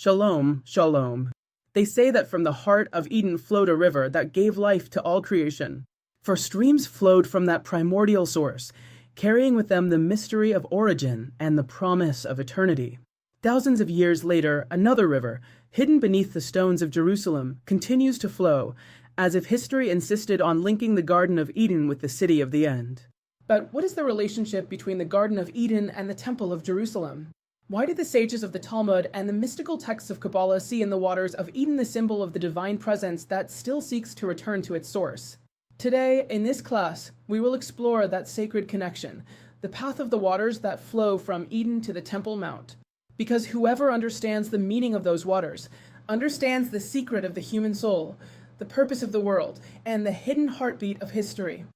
Shalom, shalom. They say that from the heart of Eden flowed a river that gave life to all creation. For streams flowed from that primordial source, carrying with them the mystery of origin and the promise of eternity. Thousands of years later, another river, hidden beneath the stones of Jerusalem, continues to flow, as if history insisted on linking the Garden of Eden with the city of the end. But what is the relationship between the Garden of Eden and the Temple of Jerusalem? Why did the sages of the Talmud and the mystical texts of Kabbalah see in the waters of Eden the symbol of the divine presence that still seeks to return to its source? Today, in this class, we will explore that sacred connection, the path of the waters that flow from Eden to the Temple Mount. Because whoever understands the meaning of those waters, understands the secret of the human soul, the purpose of the world, and the hidden heartbeat of history.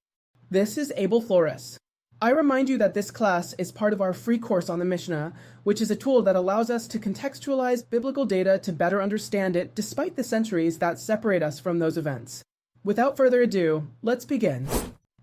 This is Abel Flores. I remind you that this class is part of our free course on the Mishnah, which is a tool that allows us to contextualize biblical data to better understand it despite the centuries that separate us from those events. Without further ado, let's begin.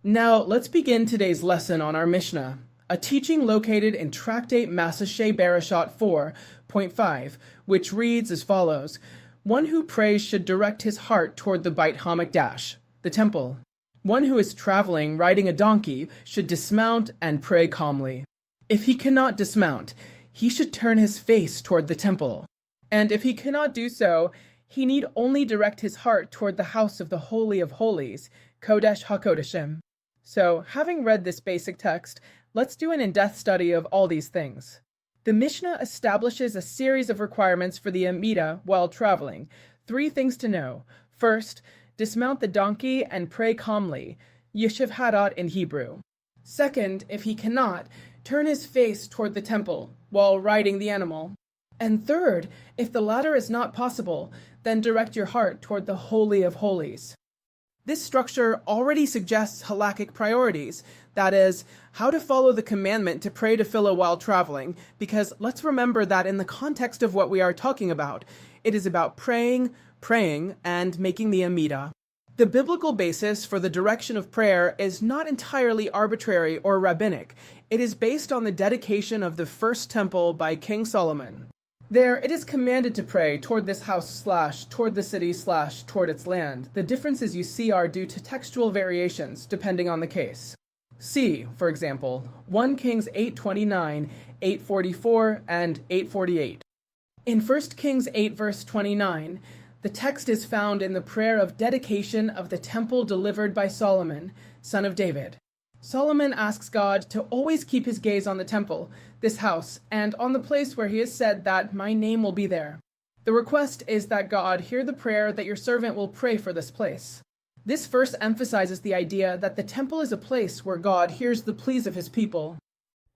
Now, let's begin today's lesson on our Mishnah, a teaching located in Tractate Mishnah Berakhot 4.5, which reads as follows: One who prays should direct his heart toward the Beit HaMikdash, the temple. One who is traveling riding a donkey should dismount and pray calmly. If he cannot dismount, he should turn his face toward the temple. And if he cannot do so, he need only direct his heart toward the house of the Holy of Holies, Kodesh HaKodeshim. So, having read this basic text, let's do an in-depth study of all these things. The Mishnah establishes a series of requirements for the Amidah while traveling. 3 things to know. First, dismount the donkey and pray calmly, Yishiv Hadat in Hebrew. Second, if he cannot, turn his face toward the temple while riding the animal. And third, if the latter is not possible, then direct your heart toward the Holy of Holies. This structure already suggests halakhic priorities, that is, how to follow the commandment to pray tefillah while traveling, because let's remember that in the context of what we are talking about, it is about praying, and making the Amidah. The biblical basis for the direction of prayer is not entirely arbitrary or rabbinic. It is based on the dedication of the first temple by King Solomon. There, it is commanded to pray toward this house / toward the city / toward its land. The differences you see are due to textual variations, depending on the case. See, for example, 1 Kings 8:29, 8:44, and 8:48. In 1 Kings 8 verse 29, the text is found in the prayer of dedication of the temple delivered by Solomon, son of David. Solomon asks God to always keep his gaze on the temple, this house, and on the place where he has said that my name will be there. The request is that God hear the prayer that your servant will pray for this place. This verse emphasizes the idea that the temple is a place where God hears the pleas of his people.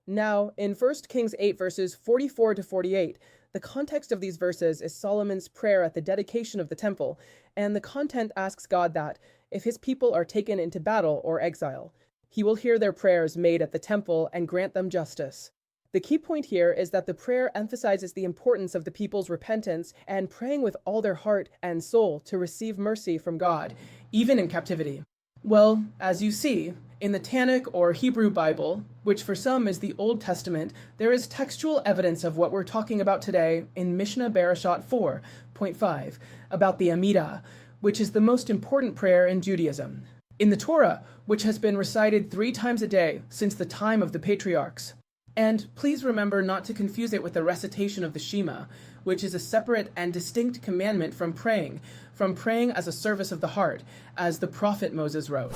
Now, in 1 Kings 8 verses 44 to 48, the context of these verses is Solomon's prayer at the dedication of the temple, and the content asks God that, if his people are taken into battle or exile, he will hear their prayers made at the temple and grant them justice. The key point here is that the prayer emphasizes the importance of the people's repentance and praying with all their heart and soul to receive mercy from God, even in captivity. Well, as you see, in the Tanakh or Hebrew Bible, which for some is the Old Testament, there is textual evidence of what we're talking about today in Mishnah Berakhot 4.5 about the Amidah, which is the most important prayer in Judaism. In the Torah, which has been recited 3 times a day since the time of the patriarchs. And please remember not to confuse it with the recitation of the Shema, which is a separate and distinct commandment from praying as a service of the heart, as the prophet Moses wrote.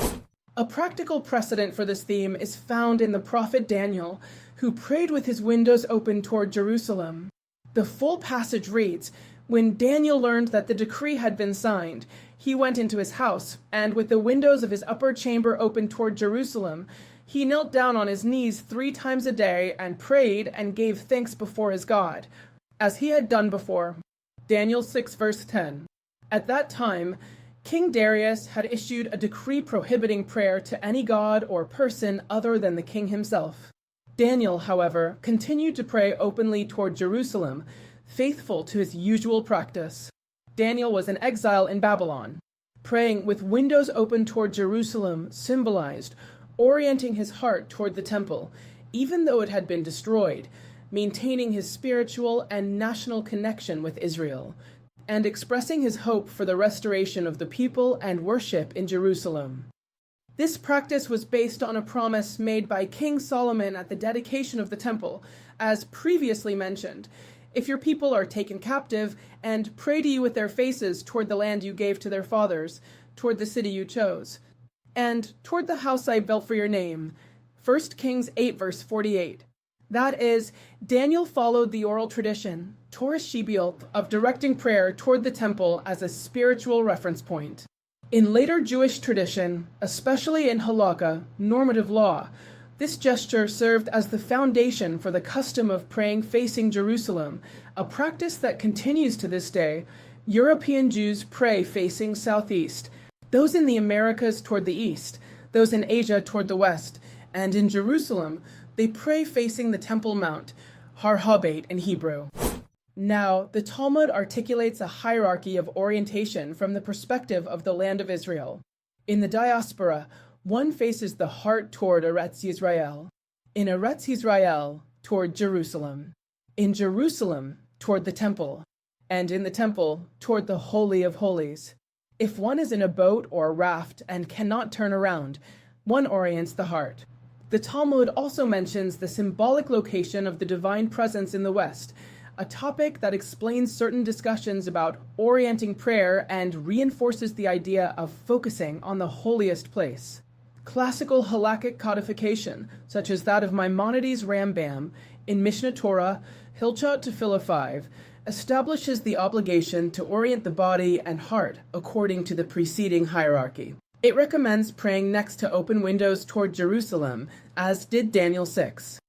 A practical precedent for this theme is found in the prophet Daniel, who prayed with his windows open toward Jerusalem. The full passage reads, when Daniel learned that the decree had been signed, he went into his house, and with the windows of his upper chamber open toward Jerusalem, he knelt down on his knees 3 times a day and prayed and gave thanks before his God, as he had done before. Daniel 6 verse 10. At that time, King Darius had issued a decree prohibiting prayer to any god or person other than the king himself. Daniel, however, continued to pray openly toward Jerusalem, faithful to his usual practice. Daniel was in exile in Babylon. Praying with windows open toward Jerusalem symbolized orienting his heart toward the temple, even though it had been destroyed, maintaining his spiritual and national connection with Israel, and expressing his hope for the restoration of the people and worship in Jerusalem. This practice was based on a promise made by King Solomon at the dedication of the temple, as previously mentioned. If your people are taken captive and pray to you with their faces toward the land you gave to their fathers, toward the city you chose, and toward the house I built for your name. 1 Kings 8 verse 48. That is, Daniel followed the oral tradition, Torah Shibiot, of directing prayer toward the temple as a spiritual reference point. In later Jewish tradition, especially in halakha, normative law, this gesture served as the foundation for the custom of praying facing Jerusalem, a practice that continues to this day. European Jews pray facing southeast, those in the Americas toward the east, those in Asia toward the west, and in Jerusalem, they pray facing the Temple Mount, Har Habeit in Hebrew. Now, the Talmud articulates a hierarchy of orientation from the perspective of the land of Israel. In the diaspora, one faces the heart toward Eretz Israel. In Eretz Israel, toward Jerusalem. In Jerusalem, toward the temple. And in the temple, toward the Holy of Holies. If one is in a boat or raft and cannot turn around, one orients the heart. The Talmud also mentions the symbolic location of the divine presence in the West, a topic that explains certain discussions about orienting prayer and reinforces the idea of focusing on the holiest place. Classical halakhic codification, such as that of Maimonides' Rambam in Mishnah Torah, Hilchot Tefillah 5, establishes the obligation to orient the body and heart according to the preceding hierarchy. It recommends praying next to open windows toward Jerusalem, as did Daniel 6.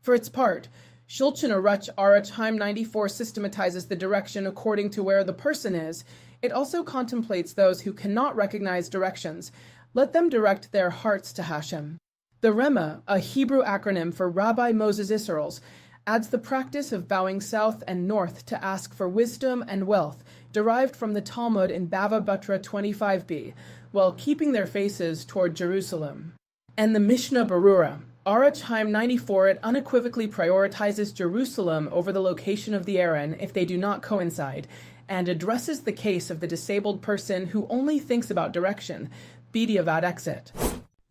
For its part, Shulchan Aruch Chaim 94 systematizes the direction according to where the person is. It also contemplates those who cannot recognize directions. Let them direct their hearts to Hashem. The Rema, a Hebrew acronym for Rabbi Moses Isserles, adds the practice of bowing south and north to ask for wisdom and wealth, derived from the Talmud in Bava Batra 25b, while keeping their faces toward Jerusalem. And the Mishnah Berurah, Aruch Chaim 94, it unequivocally prioritizes Jerusalem over the location of the Aaron if they do not coincide, and addresses the case of the disabled person who only thinks about direction, b'diavad exit.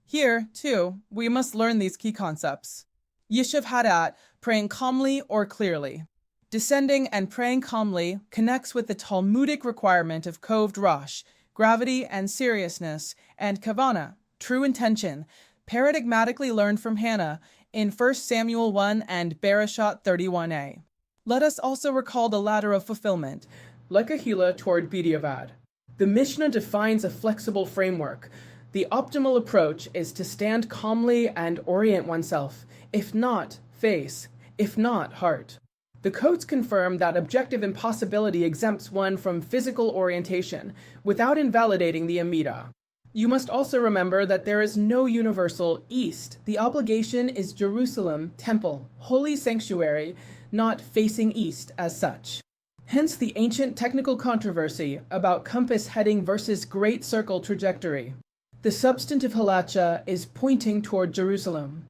Here, too, we must learn these key concepts. Yishuv Hadat, praying calmly or clearly. Descending and praying calmly connects with the Talmudic requirement of koved rosh, gravity and seriousness, and kavanah, true intention, paradigmatically learned from Hannah in 1 Samuel 1 and Bereshit 31a. Let us also recall the ladder of fulfillment, lekahila toward b'diavad. The Mishnah defines a flexible framework. The optimal approach is to stand calmly and orient oneself, if not face, if not heart. The codes confirm that objective impossibility exempts one from physical orientation without invalidating the Amidah. You must also remember that there is no universal east. The obligation is Jerusalem, temple, holy sanctuary, not facing east as such. Hence the ancient technical controversy about compass heading versus great circle trajectory. The substantive halacha is pointing toward Jerusalem.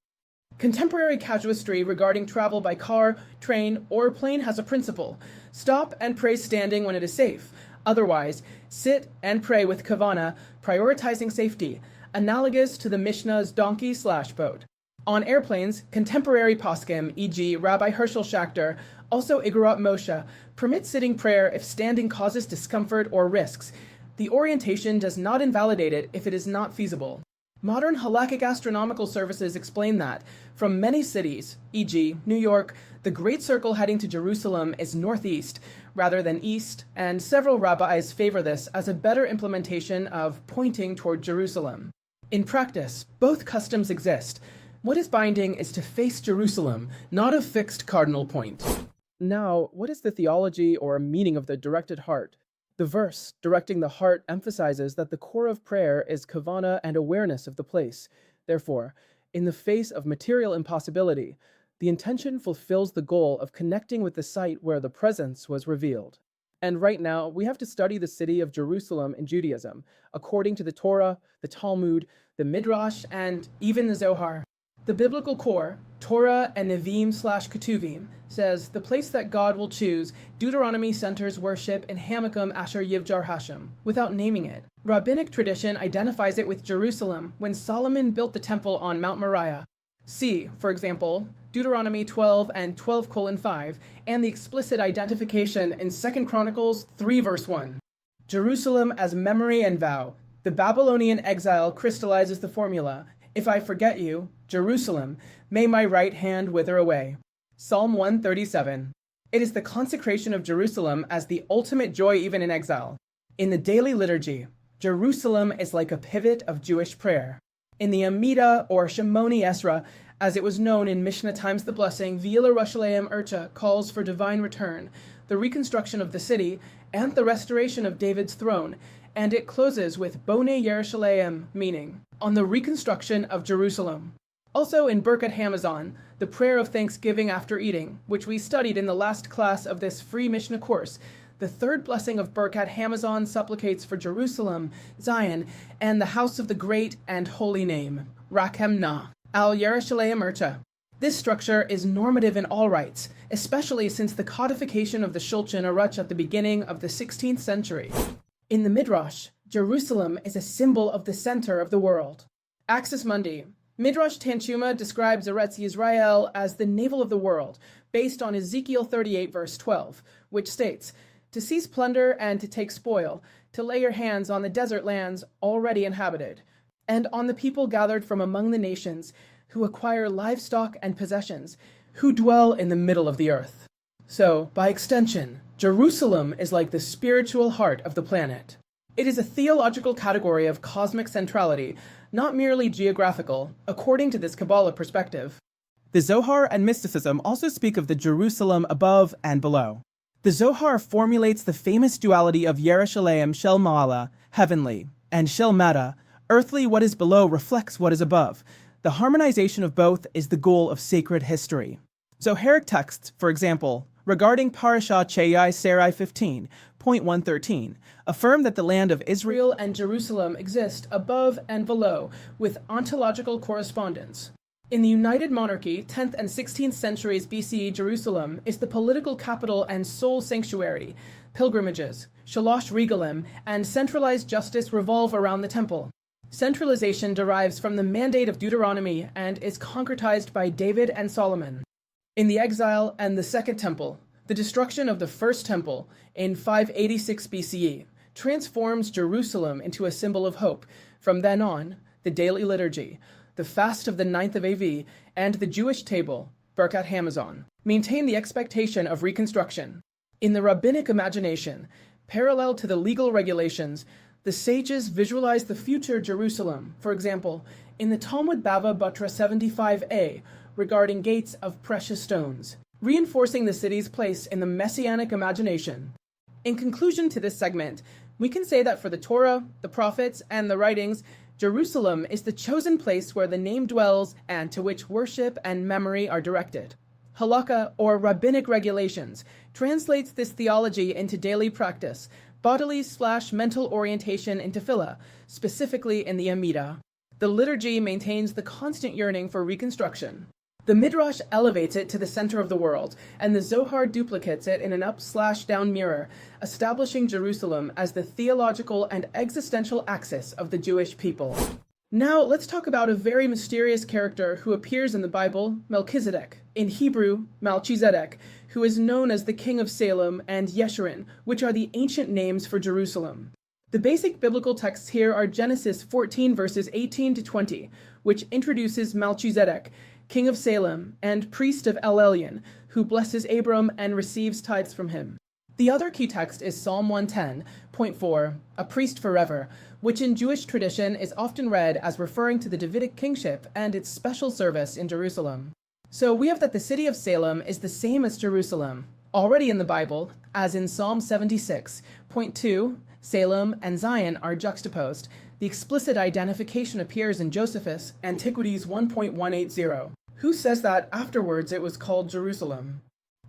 Contemporary casuistry regarding travel by car, train, or plane has a principle. Stop and pray standing when it is safe. Otherwise, sit and pray with kavanah, prioritizing safety, analogous to the Mishnah's donkey/boat. On airplanes, contemporary poskim, e.g. Rabbi Herschel Schachter, also Igorot Moshe, permit sitting prayer if standing causes discomfort or risks. The orientation does not invalidate it if it is not feasible. Modern halakhic astronomical services explain that, from many cities, e.g. New York, the Great Circle heading to Jerusalem is northeast rather than east, and several rabbis favor this as a better implementation of pointing toward Jerusalem. In practice, both customs exist. What is binding is to face Jerusalem, not a fixed cardinal point. Now, what is the theology or meaning of the directed heart? The verse, directing the heart, emphasizes that the core of prayer is kavanah and awareness of the place. Therefore, in the face of material impossibility, the intention fulfills the goal of connecting with the site where the presence was revealed. And right now, we have to study the city of Jerusalem in Judaism, according to the Torah, the Talmud, the Midrash, and even the Zohar. The biblical core, Torah and Nevi'im/Ketuvim, says the place that God will choose, Deuteronomy centers worship in Hamakom Asher Yivjar Hashem, without naming it. Rabbinic tradition identifies it with Jerusalem when Solomon built the temple on Mount Moriah. See, for example, Deuteronomy 12 and 12:5, and the explicit identification in 2 Chronicles 3 verse 1. Jerusalem as memory and vow. The Babylonian exile crystallizes the formula. If I forget you, Jerusalem, may my right hand wither away. Psalm 137. It is the consecration of Jerusalem as the ultimate joy even in exile. In the daily liturgy, Jerusalem is like a pivot of Jewish prayer. In the Amidah or Shemoni Esra, as it was known in Mishnah times the blessing, V'ila Yerushalayim Urcha calls for divine return, the reconstruction of the city, and the restoration of David's throne, and it closes with Bonei Yerushalayim, meaning on the reconstruction of Jerusalem. Also in Birkat Hamazon, the prayer of thanksgiving after eating, which we studied in the last class of this free Mishnah course, the third blessing of Birkat Hamazon supplicates for Jerusalem, Zion, and the house of the great and holy name, Rakem Na, Al Yerushalayim Urcha. This structure is normative in all rights, especially since the codification of the Shulchan Aruch at the beginning of the 16th century. In the Midrash, Jerusalem is a symbol of the center of the world. Axis Mundi. Midrash Tanchuma describes Eretz Israel as the navel of the world, based on Ezekiel 38 verse 12, which states, to seize plunder and to take spoil, to lay your hands on the desert lands already inhabited, and on the people gathered from among the nations, who acquire livestock and possessions, who dwell in the middle of the earth. So, by extension, Jerusalem is like the spiritual heart of the planet. It is a theological category of cosmic centrality, not merely geographical, according to this Kabbalah perspective. The Zohar and mysticism also speak of the Jerusalem above and below. The Zohar formulates the famous duality of Yerushalayim Shel Ma'ala, heavenly, and Shel Mata, earthly. What is below reflects what is above. The harmonization of both is the goal of sacred history. Zoharic texts, for example, regarding Parashat Cheyai Sarai 15.113, affirm that the land of Israel and Jerusalem exist above and below, with ontological correspondence. In the United Monarchy, 10th and 16th centuries BCE, Jerusalem is the political capital and sole sanctuary. Pilgrimages, shalosh regalim, and centralized justice revolve around the temple. Centralization derives from the mandate of Deuteronomy and is concretized by David and Solomon. In the exile and the Second Temple, the destruction of the First Temple in 586 BCE transforms Jerusalem into a symbol of hope. From then on, the daily liturgy, the fast of the 9th of Av, and the Jewish table, Birkat Hamazon, maintain the expectation of reconstruction. In the rabbinic imagination, parallel to the legal regulations, the sages visualize the future Jerusalem, for example, in the Talmud Bava Batra 75a, regarding gates of precious stones, reinforcing the city's place in the messianic imagination. In conclusion to this segment, we can say that for the Torah, the prophets, and the writings, Jerusalem is the chosen place where the name dwells and to which worship and memory are directed. Halakha, or rabbinic regulations, translates this theology into daily practice, bodily/mental orientation in tefillah, specifically in the Amidah. The liturgy maintains the constant yearning for reconstruction. The Midrash elevates it to the center of the world, and the Zohar duplicates it in an up/down mirror, establishing Jerusalem as the theological and existential axis of the Jewish people. Now, let's talk about a very mysterious character who appears in the Bible, Melchizedek, in Hebrew, Malchizedek, who is known as the King of Salem and Yeshurun, which are the ancient names for Jerusalem. The basic biblical texts here are Genesis 14 verses 18 to 20, which introduces Melchizedek, King of Salem and priest of El Elyon, who blesses Abram and receives tithes from him. The other key text is Psalm 110.4, a priest forever, which in Jewish tradition is often read as referring to the Davidic kingship and its special service in Jerusalem. So we have that the city of Salem is the same as Jerusalem, already in the Bible, as in Psalm 76.2, Salem and Zion are juxtaposed. The explicit identification appears in Josephus, Antiquities 1.180. Who says that afterwards it was called Jerusalem?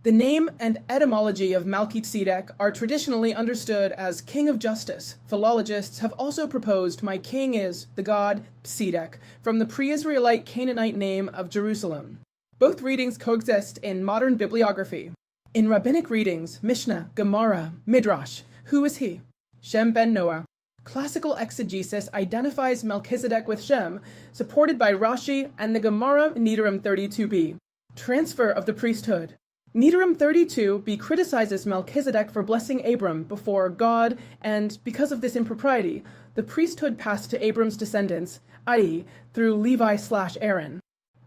The name and etymology of Melchizedek are traditionally understood as king of justice. Philologists have also proposed my king is the god Tzedek, from the pre-Israelite Canaanite name of Jerusalem. Both readings coexist in modern bibliography. In rabbinic readings, Mishnah, Gemara, Midrash, who is he? Shem ben Noah. Classical exegesis identifies Melchizedek with Shem, supported by Rashi and the Gemara Nedarim 32b. Transfer of the priesthood. Nedarim 32b criticizes Melchizedek for blessing Abram before God, and because of this impropriety, the priesthood passed to Abram's descendants, i.e., through Levi/Aaron,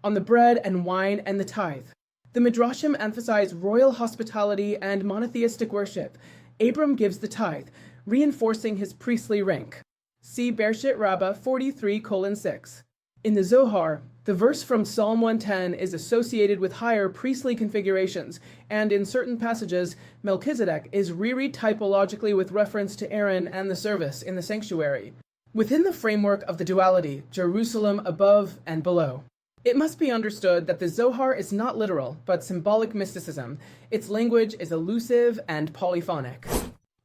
on the bread and wine and the tithe. The Midrashim emphasize royal hospitality and monotheistic worship. Abram gives the tithe, reinforcing his priestly rank. See Bereshit Rabbah 43:6. In the Zohar, the verse from Psalm 110 is associated with higher priestly configurations, and in certain passages, Melchizedek is reread typologically with reference to Aaron and the service in the sanctuary. Within the framework of the duality, Jerusalem above and below. It must be understood that the Zohar is not literal, but symbolic mysticism. Its language is elusive and polyphonic.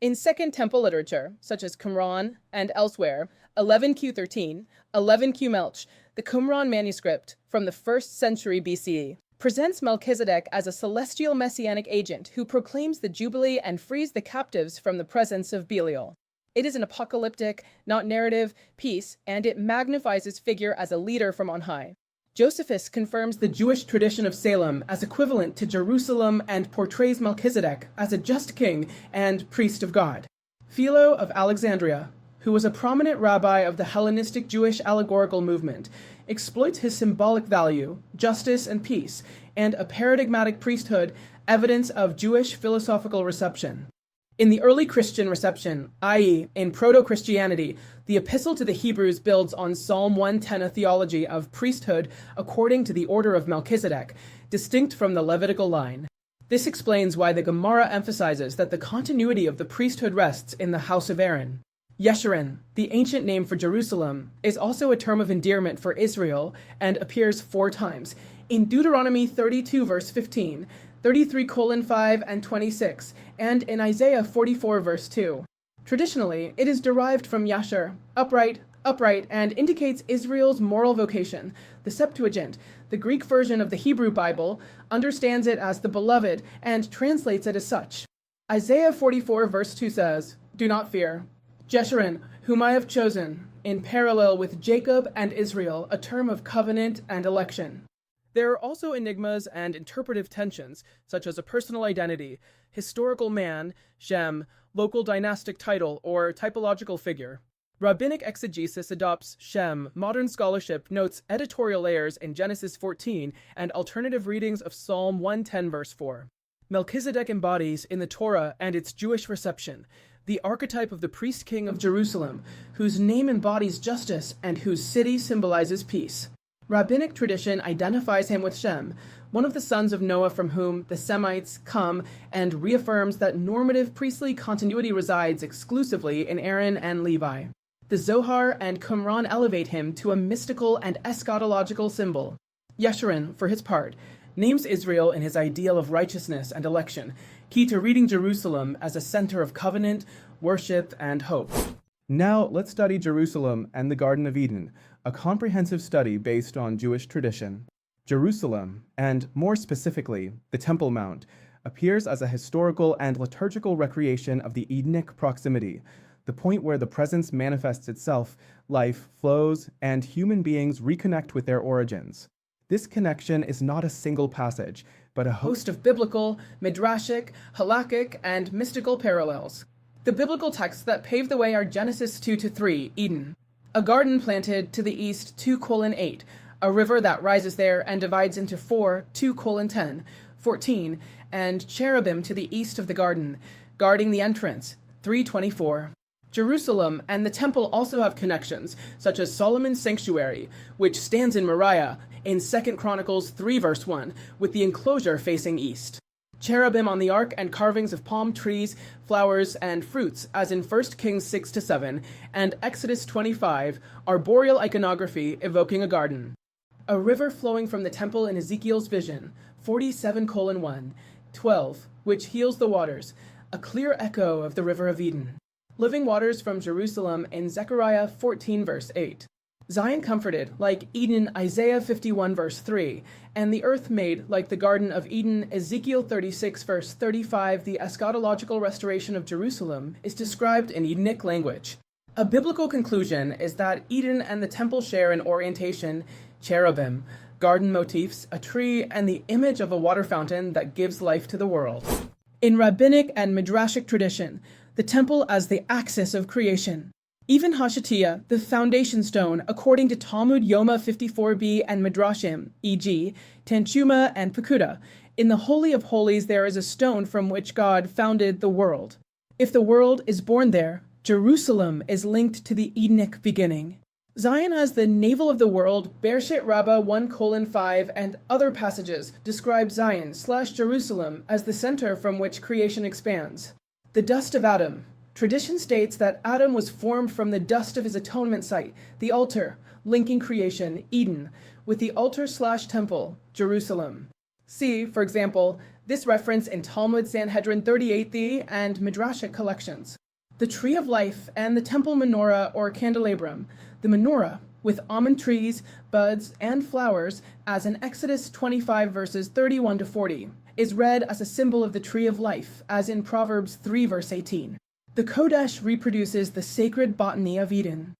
In Second Temple literature, such as Qumran and elsewhere, 11Q13, 11Q Melch, the Qumran manuscript from the 1st century BCE, presents Melchizedek as a celestial messianic agent who proclaims the Jubilee and frees the captives from the presence of Belial. It is an apocalyptic, not narrative, piece, and it magnifies his figure as a leader from on high. Josephus confirms the Jewish tradition of Salem as equivalent to Jerusalem and portrays Melchizedek as a just king and priest of God. Philo of Alexandria, who was a prominent rabbi of the Hellenistic Jewish allegorical movement, exploits his symbolic value, justice and peace, and a paradigmatic priesthood, evidence of Jewish philosophical reception. In the early Christian reception, i.e., in Proto-Christianity, the Epistle to the Hebrews builds on Psalm 110, a theology of priesthood according to the order of Melchizedek, distinct from the Levitical line. This explains why the Gemara emphasizes that the continuity of the priesthood rests in the house of Aaron. Yeshurun, the ancient name for Jerusalem, is also a term of endearment for Israel and appears 4 times. In Deuteronomy 32 verse 15, 33:5 and 26, and in Isaiah 44 verse 2. Traditionally, it is derived from Yashur, upright, and indicates Israel's moral vocation. The Septuagint, the Greek version of the Hebrew Bible, understands it as the beloved and translates it as such. Isaiah 44 verse 2 says, "Do not fear. Jeshurun, whom I have chosen, in parallel with Jacob and Israel, a term of covenant and election." There are also enigmas and interpretive tensions, such as a personal identity, historical man, Shem, local dynastic title, or typological figure. Rabbinic exegesis adopts Shem, modern scholarship notes editorial layers in Genesis 14, and alternative readings of Psalm 110 verse 4. Melchizedek embodies, in the Torah and its Jewish reception, the archetype of the priest-king of Jerusalem, whose name embodies justice and whose city symbolizes peace. Rabbinic tradition identifies him with Shem, one of the sons of Noah from whom the Semites come, and reaffirms that normative priestly continuity resides exclusively in Aaron and Levi. The Zohar and Qumran elevate him to a mystical and eschatological symbol. Yeshurun, for his part, names Israel in his ideal of righteousness and election, key to reading Jerusalem as a center of covenant, worship, and hope. Now, let's study Jerusalem and the Garden of Eden, a comprehensive study based on Jewish tradition. Jerusalem, and more specifically, the Temple Mount, appears as a historical and liturgical recreation of the Edenic proximity, the point where the presence manifests itself, life flows, and human beings reconnect with their origins. This connection is not a single passage, but a host of biblical, midrashic, halakhic, and mystical parallels. The biblical texts that pave the way are Genesis 2-3, Eden. A garden planted to the east 2:8, a river that rises there and divides into 4, 2:10, 14, and cherubim to the east of the garden, guarding the entrance, 3:24. Jerusalem and the temple also have connections, such as Solomon's sanctuary, which stands in Moriah, in 2 Chronicles 3 verse 1, with the enclosure facing east. Cherubim on the ark and carvings of palm trees, flowers, and fruits, as in 1 Kings 6-7 and Exodus 25, arboreal iconography evoking a garden. A river flowing from the temple in Ezekiel's vision, 47:1, 12. Which heals the waters, a clear echo of the river of Eden. Living waters from Jerusalem in Zechariah 14 verse 8. Zion comforted, like Eden, Isaiah 51 verse 3, and the earth made, like the Garden of Eden, Ezekiel 36 verse 35. The eschatological restoration of Jerusalem is described in Edenic language. A biblical conclusion is that Eden and the temple share an orientation, cherubim, garden motifs, a tree, and the image of a water fountain that gives life to the world. In rabbinic and midrashic tradition, the temple as the axis of creation. Even Hashatiyah, the foundation stone, according to Talmud Yoma 54b and Midrashim, e.g., Tanchuma and Pekuda. In the Holy of Holies there is a stone from which God founded the world. If the world is born there, Jerusalem is linked to the Edenic beginning. Zion as the navel of the world, Bereshit Rabbah 1:5 and other passages describe Zion/Jerusalem as the center from which creation expands. The dust of Adam. Tradition states that Adam was formed from the dust of his atonement site, the altar, linking creation, Eden, with the altar/temple, Jerusalem. See, for example, this reference in Talmud Sanhedrin 38 and Midrashic collections. The tree of life and the temple menorah or candelabrum, the menorah, with almond trees, buds, and flowers, as in Exodus 25 verses 31 to 40, is read as a symbol of the tree of life, as in Proverbs 3 verse 18. The Kodesh reproduces the sacred botany of Eden.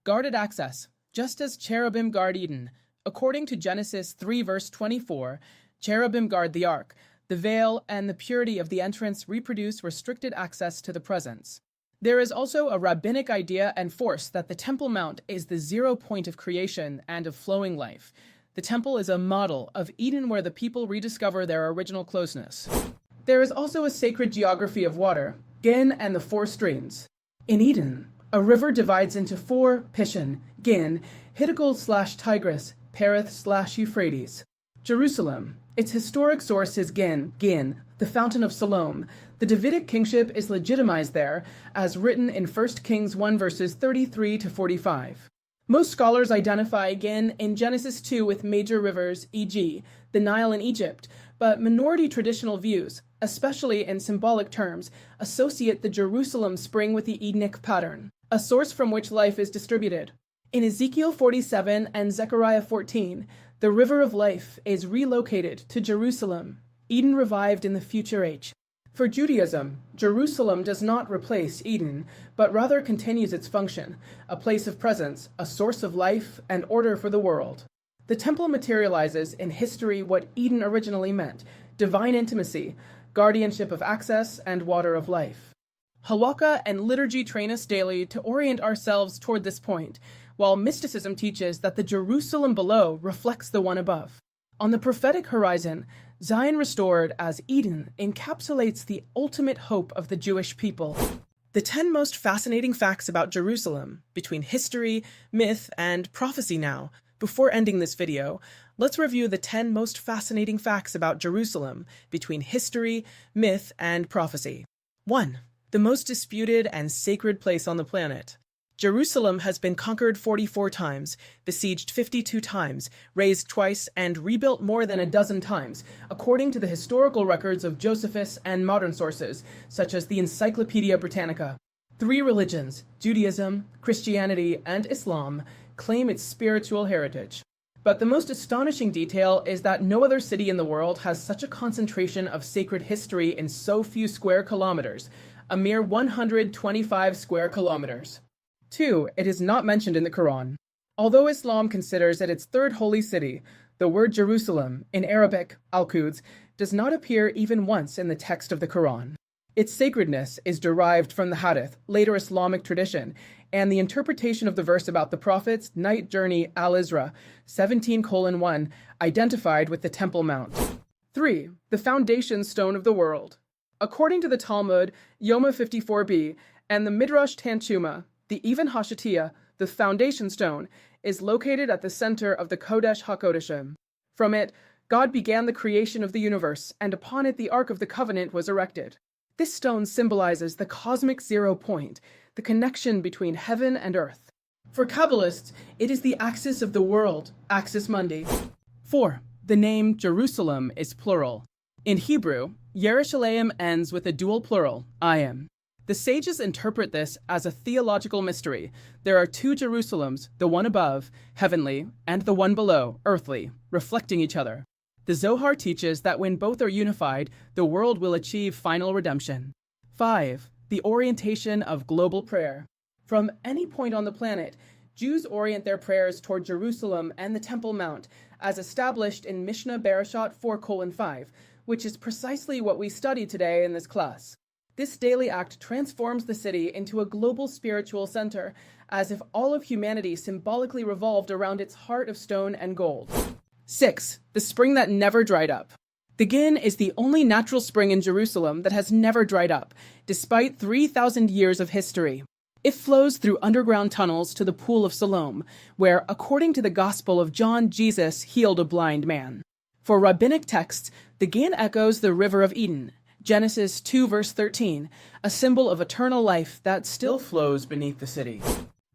Guarded access, just as cherubim guard Eden. According to Genesis 3 verse 24, cherubim guard the ark. The veil and the purity of the entrance reproduce restricted access to the presence. There is also a rabbinic idea and force that the Temple Mount is the 0 point of creation and of flowing life. The temple is a model of Eden where the people rediscover their original closeness. There is also a sacred geography of water, Gin and the 4 streams. In Eden, a river divides into 4, Pishon, Gin, Hiddekel/Tigris, Perith/Euphrates. Jerusalem, its historic source is Gin, the fountain of Siloam. The Davidic kingship is legitimized there, as written in 1 Kings 1 verses 33 to 45. Most scholars identify Gin in Genesis 2 with major rivers, e.g., the Nile in Egypt, but minority traditional views, especially in symbolic terms, associate the Jerusalem spring with the Edenic pattern, a source from which life is distributed. In Ezekiel 47 and Zechariah 14, the river of life is relocated to Jerusalem, Eden revived in the future age. For Judaism, Jerusalem does not replace Eden, but rather continues its function, a place of presence, a source of life and order for the world. The temple materializes in history what Eden originally meant, divine intimacy, guardianship of access, and water of life. Halakha and liturgy train us daily to orient ourselves toward this point, while mysticism teaches that the Jerusalem below reflects the one above. On the prophetic horizon, Zion restored as Eden encapsulates the ultimate hope of the Jewish people. The 10 most fascinating facts about Jerusalem, between history, myth, and prophecy now. Before ending this video, let's review the 10 most fascinating facts about Jerusalem, between history, myth, and prophecy. 1. The most disputed and sacred place on the planet. Jerusalem has been conquered 44 times, besieged 52 times, razed twice, and rebuilt more than a dozen times, according to the historical records of Josephus and modern sources, such as the Encyclopedia Britannica. 3 religions, Judaism, Christianity, and Islam, claim its spiritual heritage. But the most astonishing detail is that no other city in the world has such a concentration of sacred history in so few square kilometers, a mere 125 square kilometers. 2. It is not mentioned in the Quran. Although Islam considers it its 3rd holy city, the word Jerusalem, in Arabic, Al-Quds, does not appear even once in the text of the Quran. Its sacredness is derived from the Hadith, later Islamic tradition, and the interpretation of the verse about the Prophet's night journey Al-Isra, 17:1, identified with the Temple Mount. 3. The foundation stone of the world. According to the Talmud, Yoma 54b, and the Midrash Tanchuma, the Even Hashatiyah, the foundation stone, is located at the center of the Kodesh HaKodeshim. From it, God began the creation of the universe, and upon it the Ark of the Covenant was erected. This stone symbolizes the cosmic 0 point, the connection between heaven and earth. For Kabbalists, it is the axis of the world, axis mundi. 4. The name Jerusalem is plural. In Hebrew, Yerushalayim ends with a dual plural, ayim. The sages interpret this as a theological mystery. There are two Jerusalems, the one above, heavenly, and the one below, earthly, reflecting each other. The Zohar teaches that when both are unified, the world will achieve final redemption. 5. The orientation of global prayer. From any point on the planet, Jews orient their prayers toward Jerusalem and the Temple Mount, as established in Mishnah Berakhot 4:5, which is precisely what we study today in this class. This daily act transforms the city into a global spiritual center, as if all of humanity symbolically revolved around its heart of stone and gold. 6. The spring that never dried up. The Gin is the only natural spring in Jerusalem that has never dried up, despite 3,000 years of history. It flows through underground tunnels to the Pool of Siloam, where, according to the Gospel of John, Jesus healed a blind man. For rabbinic texts, the Gin echoes the River of Eden, Genesis 2:13, a symbol of eternal life that still flows beneath the city.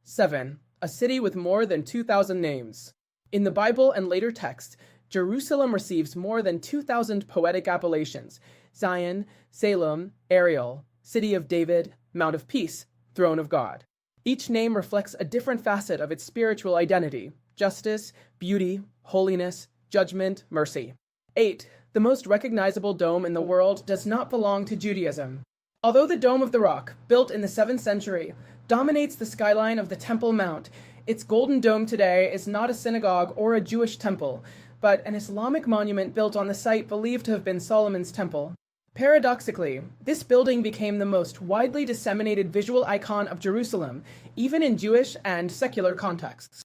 7. A city with more than 2,000 names. In the Bible and later texts, Jerusalem receives more than 2,000 poetic appellations: Zion, Salem, Ariel, City of David, Mount of Peace, Throne of God. Each name reflects a different facet of its spiritual identity: justice, beauty, holiness, judgment, mercy. 8. The most recognizable dome in the world does not belong to Judaism. Although the Dome of the Rock, built in the 7th century, dominates the skyline of the Temple Mount, its golden dome today is not a synagogue or a Jewish temple, but an Islamic monument built on the site believed to have been Solomon's temple. Paradoxically, this building became the most widely disseminated visual icon of Jerusalem, even in Jewish and secular contexts.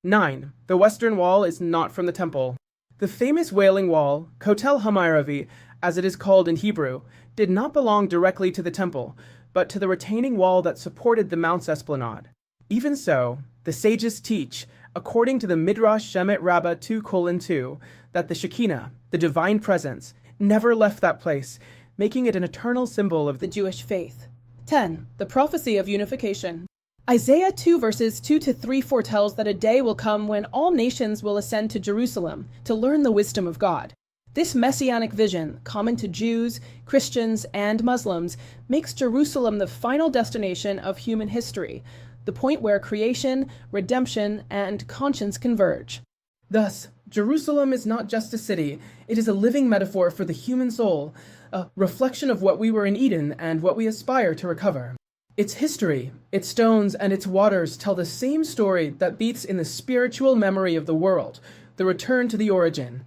9. The Western Wall is not from the temple. The famous Wailing Wall, Kotel HaMaaravi, as it is called in Hebrew, did not belong directly to the temple, but to the retaining wall that supported the Mount's esplanade. Even so, the sages teach, according to the Midrash Shemet Rabbah 2:2, that the Shekinah, the divine presence, never left that place, making it an eternal symbol of the Jewish faith. 10. The prophecy of unification. Isaiah 2:2-3 foretells that a day will come when all nations will ascend to Jerusalem to learn the wisdom of God. This messianic vision, common to Jews, Christians, and Muslims, makes Jerusalem the final destination of human history, the point where creation, redemption, and conscience converge. Thus, Jerusalem is not just a city, it is a living metaphor for the human soul, a reflection of what we were in Eden and what we aspire to recover. Its history, its stones, and its waters tell the same story that beats in the spiritual memory of the world, the return to the origin.